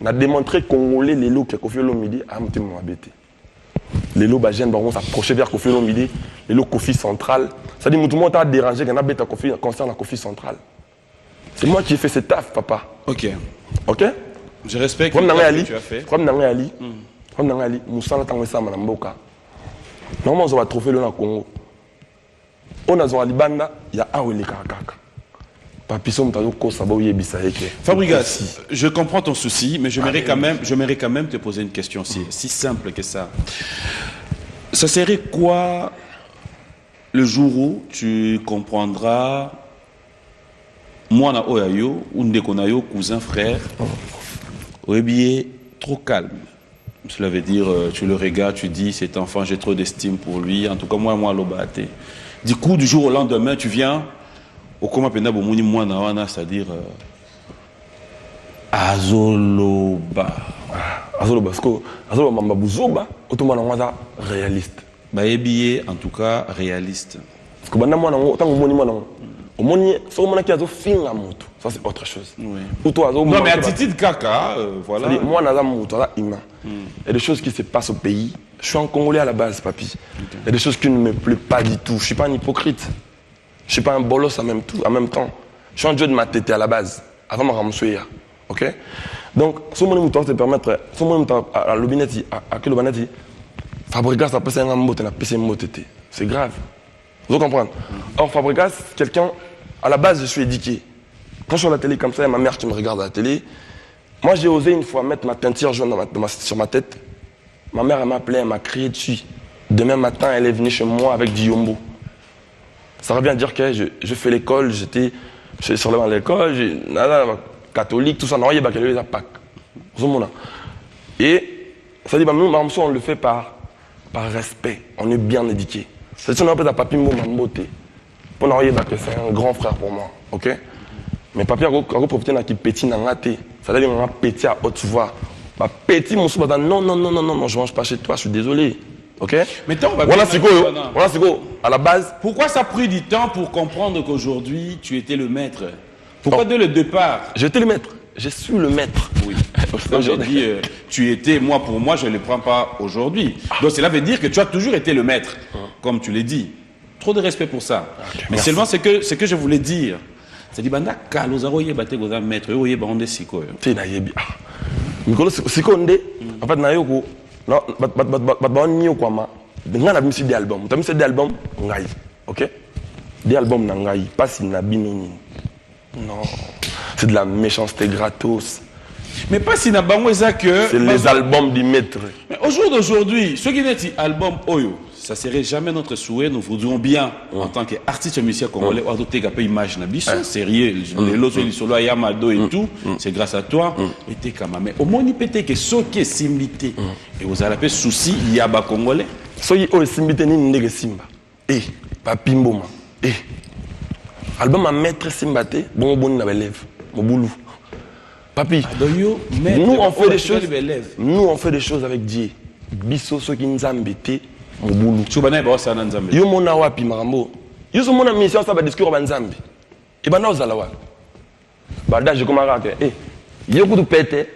On a démontré Congolais, les lots qui ont fait l'omidi, à un petit moment bêté. Les lots, Bagène, vont s'approcher vers Kofi l'omidi, les lots Kofi central. Ça dit, tout le monde a dérangé qu'on a bêté concernant Kofi central. C'est moi qui ai fait cette taf, papa. Ok. Ok? Je respecte ce que tu as fait. Comme dans Ali, Moussa n'a pas ça, madame Boka. Normalement, on va trouver le Congo. On a un Libanda, il y a un Kaka. Fabregas, je comprends ton souci, mais j'aimerais quand même te poser une question si simple que ça. Ça serait quoi le jour où tu comprendras, moi na oyayo, ou ndekonayo, cousin, frère, bien trop calme. Cela veut dire, tu le regardes, tu dis, cet enfant, j'ai trop d'estime pour lui. En tout cas, moi, l'obate. Du coup, du jour au lendemain, tu viens. Au comment penda bomoni mwana wana, c'est-à-dire azoloba parce que azoloba mamba buzoba otomana mwana réaliste ba ebié en tout cas réaliste parce que banda mwana tant omoni mwana omoni so mona ki azo finga moto ça c'est autre chose oui ou toi azo non mais attitude kaka voilà moi naza moto ça humain il y a des choses qui se passent au pays. Je suis un Congolais à la base, papi. Il y a des choses qui ne me plaisent pas du tout. Je suis pas un hypocrite. Je suis pas un bolos en même temps. Je suis un dieu de ma tête à la base, avant ma ramsouya. Ok? Donc, ce moment où te permettre, ce moment où à l'obinetti, à que l'obinetti, Fabregas a passé un mot, a passé un mot. C'est grave. Vous comprenez? Or, Fabregas, quelqu'un, à la base, je suis éduqué. Quand je suis à la télé comme ça, il y a ma mère qui me regarde à la télé. Moi, j'ai osé une fois mettre ma teinture jaune sur ma tête. Ma mère, elle m'a appelé, elle m'a crié dessus. Demain matin, elle est venue chez moi avec du yombo. Ça revient à dire que je fais l'école, j'étais sur l'école, catholique, tout ça, non, il y a des Pâques. Et ça dit, nous, on le fait par respect, on est bien éduqué. C'est ça, on appelle ça papi Mbomambote. Pour nous, c'est un grand frère pour moi, ok? Mais papi a profité de petit dans la tête. Ça veut dire qu'on a petit à haute voix. Petit, mon sou, non, je mange pas chez toi, je suis désolé. Ok? Mais tant, voilà c'est quoi, à la base. Pourquoi ça a pris du temps pour comprendre qu'aujourd'hui tu étais le maître? Pourquoi dès le départ? J'étais le maître. Je suis le maître. Oui. Quand j'ai dit tu étais, moi pour moi, je ne le prends pas aujourd'hui. Donc cela veut dire que tu as toujours été le maître, comme tu l'as dit. Trop de respect pour ça. Okay, mais seulement ce que je voulais dire, c'est que banda kalozaro yebate goza maître, yo yeba onde siko. Ti na yebi. Mikolo siko onde, en fait na yoko. Non, on quoi ma. On a mis des albums. On a mis des albums, ok? Des albums nangai, pas si na binoni. Non, c'est de la méchanceté gratos. Mais pas si na bango que. C'est les albums du maître. Mais au jour d'aujourd'hui, ce qui est dit album Oyo, ça serait jamais notre souhait. Nous voudrions bien, en tant qu'artiste musicien congolais, adopter un peu image nabiso, sérieux, les lots solo Yamado et tout, c'est grâce à toi. Et t'es quand même. Mais au moins, il peut être que ce qui est similité. Et vous avez un souci, il y a des Congolais. Ce qui est similité, ni ne simba. Eh, papi mboma. Eh, album à maître simbaté, bon na belève, mon boulou. Papi, nous on fait des choses. Nous on fait des choses avec Dieu. Biso ceux qui nous embêtent. Mobulu. Yo mona wapi marambo. Yo so mona mission ça va discours banzambi. E bana ozala wa. Badage comme araka eh. Yo kutu pete.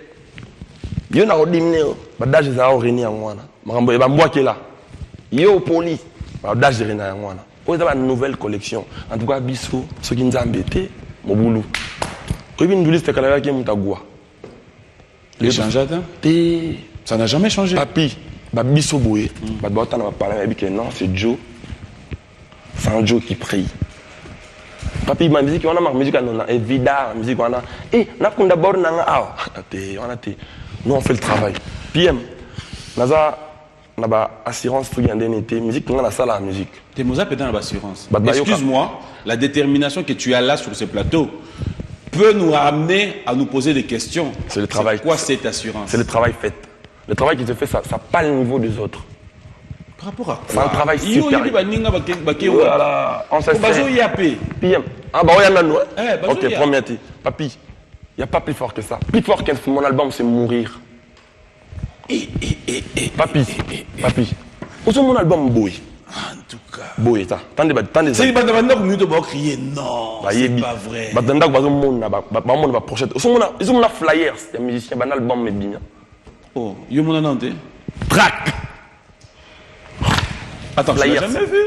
Yo na odimne badage za oreni ngwana. Marambo e ba mbwakela. Yo poli. Badage rena ngwana. O za ba nouvelle collection. En tout cas biso ceux qui nous embêtent mobulu. Obi nduliste kala ki mutagwa. Les changeats. Ça n'a jamais changé. Papi. Biso boye, non, c'est Joe. C'est un Joe qui prie. Papi, ma musique, on a ma musique, on a Evida, musique, on a. Eh, on a d'abord, nous on fait le travail. PM, on a assurance, indemnité, musique, on a ça la musique. T'es mosa pédant l'assurance. Excuse-moi, la détermination que tu as là sur ce plateau peut nous ramener à nous poser des questions. C'est le travail. Quoi cette assurance? C'est le travail fait. Le travail qui se fait, ça n'a pas le niveau des autres. Par rapport à quoi? C'est un travail supérieur. Voilà, on s'est fait. PM. Ah bah oui, il y en a nous. Ok, premier thé. Papi, il n'y a pas plus fort que ça. Plus fort qu'un mon album, c'est mourir. Papi, où est mon album boy? En tout cas. boye ta tande c'est pas de minute pour crier non c'est pas vrai batanda ba mona ba mona ba prochaine ils ont flyers ya musicien ba album mais bien oh yo mona nante track attends je l'ai jamais vu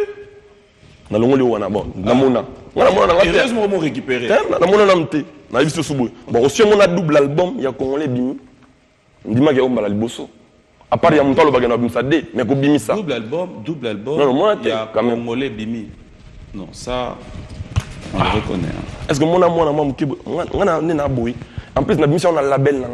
na longo le wana bon na mona na heureusement on récupérer na mona na mte na biso subu bon aussi mona double album ya congolais bimi ndima ke ombala liboso à part ya mutalo bagana bimisa de mais ko bimisa double album non moi il y a quand même congolais bimi non ça on le reconnaît est-ce que mona moi mukibo ngana na boy en plus na bimisa on a label na